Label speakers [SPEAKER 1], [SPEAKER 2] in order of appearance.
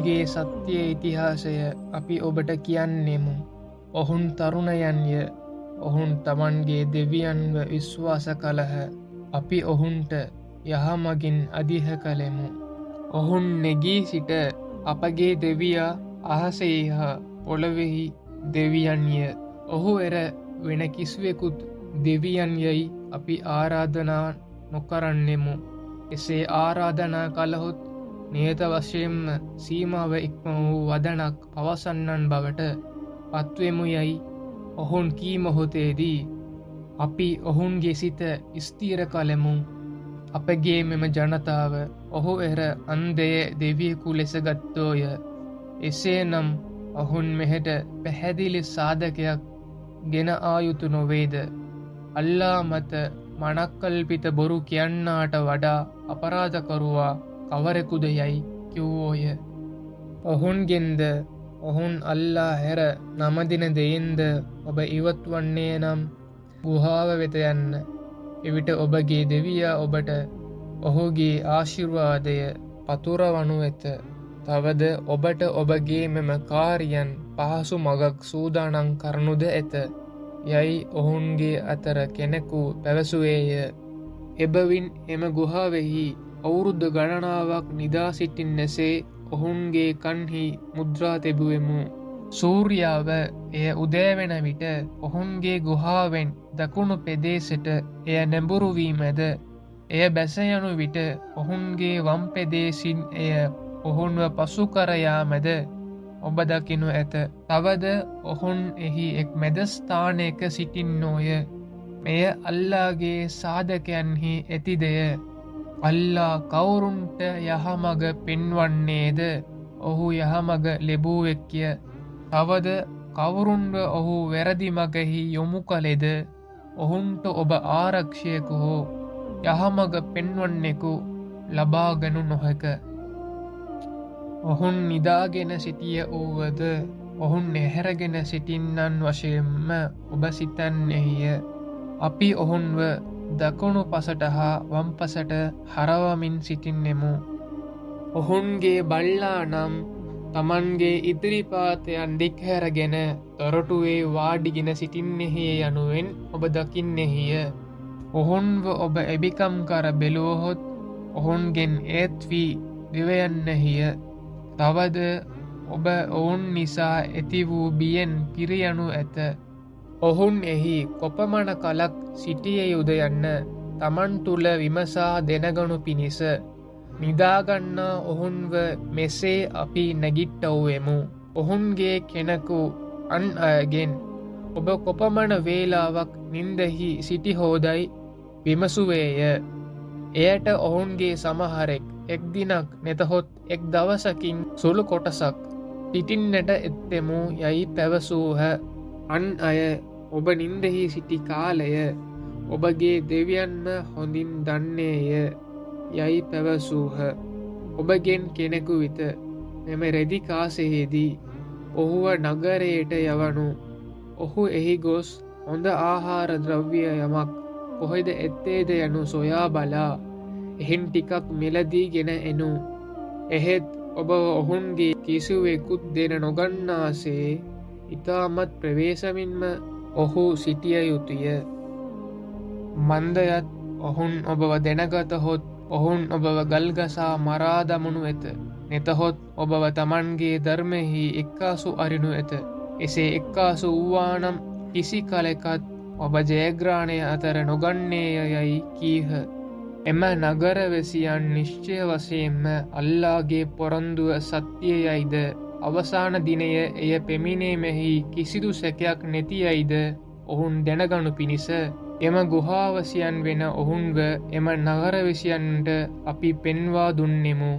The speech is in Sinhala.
[SPEAKER 1] ඔහුගේ සත්‍ය ඉතිහාසය අපි ඔබට කියන්නෙමු. ඔහුන් තරුණයන්ය. ඔහුන් තමන්ගේ දෙවියන්ව විශ්වාස කළහ. අපි ඔහුන්ට යහමගින් අදිහ කළෙමු. ඔහුන් නැගී සිට අපගේ දෙවියා අහසෙහි හා පොළොවෙහි දෙවියන්ය. ඔහු එර වෙන කිසිවෙකුත් දෙවියන් යයි අපි ආරාධනා නොකරන්නෙමු. එසේ ආරාධනා කළහොත් නියත වශයෙන්ම සීමාව ඉක්ම වූ වදනක් පවසන්නන් බවට පත්වෙමු යයි ඔහුන් කී මොහොතේදී අපි ඔහුන්ගේ සිත ස්ථීර කළෙමු. අපගේ මෙම ජනතාව ඔහු එර අන්දය දෙවියකු ලෙස ගත්තෝය. එසේ නම් ඔහුන් මෙහෙට පැහැදිලි සාධකයක් ගෙන ආයුතු නොවේද. අල්ලා මත මනක්කල්පිත බොරු කියන්නාට වඩා අපරාධකරුවා කවරෙකුද යයි කිව්වෝය. ඔහුන්ගෙන්ද ඔහුන් අල්ලා හැර නමදින දෙයින්ද ඔබ ඉවත් වන්නේ නම් ගුහාව වෙත යන්න. එවිට ඔබගේ දෙවියා ඔබට ඔහුගේ ආශිර්වාදය පතුරවනු ඇත. තවද ඔබට ඔබගේ මෙම කාරියන් පහසු මගක් සූදානං කරනුද ඇත යයි ඔහුන්ගේ අතර කෙනෙකු පැවසුවේය. එබවින් එම ගුහාවෙහි අවුරුද්ධ ගණනාවක් නිදා සිටින්නෙසේ ඔහුන්ගේ කන්හි මුද්‍රා තෙබුවෙමු. සූර්යාව එය උදෑවෙන විට ඔහුන්ගේ ගුහාවෙන් දකුණු පෙදේසට එය නැඹුරුවීමද එය බැසයනු විට ඔහුන්ගේ වම් පෙදේසින් එය ඔහුන්ව පසු කරයාමද ඔබ දකිනු ඇත. තවද ඔහුන් එහි එක් මැදස්ථානයක සිටින්නෝය. මෙය අල්ලාගේ සාධකයන්හි ඇතිදය. අල්ලා කවුරුන්ට යහමග පෙන්වන්නේද ඔහු යහමග ලැබුවෙක්ය. තවද කවුරුන්ව ඔහු වැරදි මගහි යොමු කළෙද ඔහුන්ට ඔබ ආරක්ෂයකු හෝ යහමග පෙන්වන්නෙකු ලබාගනු නොහැක. ඔහුන් නිදාගෙන සිටිය වූවද ඔහුන් එහැරගෙන සිටින්නන් වශයෙන්ම ඔබ සිතන්නෙහිය. අපි ඔහුන්ව දකුණු පසට හා වම්පසට හරවමින් සිටින්නෙමු. ඔහුන්ගේ බල්ලා නම් තමන්ගේ ඉදිරිපාතයන් දික්හැරගෙන තොරටුවේ වාඩිගෙන සිටින්නෙහිය යනුවෙන් ඔබ දකින්නෙහිය. ඔහුන්ව ඔබ එබිකම් කර බෙලුවහොත් ඔහුන්ගෙන් ඒත්වී දිවයන්නෙහිය. තවද ඔබ ඔවුන් නිසා ඇති වූ බියෙන් පිරියනු ඇත. ඔහුන් එහි කොපමණ කලක් සිටිය යුද යන්න තමන් තුළ විමසා දෙනගනු පිණිස නිදාගන්නා ඔහුන්ව මෙසේ අපි නැගිට්ටව්වෙමු. ඔහුන්ගේ කෙනෙකු අන් අයගෙන් ඔබ කොපමණ වේලාවක් නින්දෙහි සිටි හෝදයි විමසුවේය. එයට ඔහුන්ගේ සමහරෙක් එක් දිනක් නැතහොත් එක් දවසකින් සුළු කොටසක් පිටින්නට එත්තෙමු යයි පැවසූහ. අන් අය ඔබ නින්දෙහි සිටි කාලය ඔබගේ දෙවියන්ම හොඳින් දන්නේය යයි පැවසූහ. ඔබගෙන් කෙනෙකු විත මෙම රෙදි කාසෙහිදී ඔහුව නගරයට යවනු. ඔහු එහි ගොස් හොඳ ආහාර ද්‍රව්‍ය යමක් කොහෙද ඇත්තේද යනු සොයා බලා එහෙන් ටිකක් මෙලදී ගෙන එනු. එහෙත් ඔබ ඔහුන්ගේ කිසිවෙකුත් දෙන නොගන්නාසේ ඉතාමත් ප්‍රවේශමින්ම ඔහු සිටිය යුතුය. මන්දයත් ඔහුන් ඔබව දැනගතහොත් ඔහුන් ඔබව ගල්ගසා මරා දමනු ඇත. නැතහොත් ඔබව තමන්ගේ ධර්මෙහි එක්කාසු අරිනු ඇත. එසේ එක්කාසු වූවානම් කිසි කලෙකත් ඔබ ජයග්‍රාණය අතර නොගන්නේය යයි කීහ. එම නගරවැසියන් නිශ්චය වශයෙන්ම අල්ලාගේ පොරොන්දුව සත්‍යයයිද අවසාන දිනය එය පෙමිනීමෙහි කිසිදු සැකයක් නැතියයිද ඔහුන් දැනගනු පිණිස එම ගුහාවසියන් වෙන ඔහුන්ව එම නගරවැසියන්ට අපි පෙන්වා දුන්නෙමු.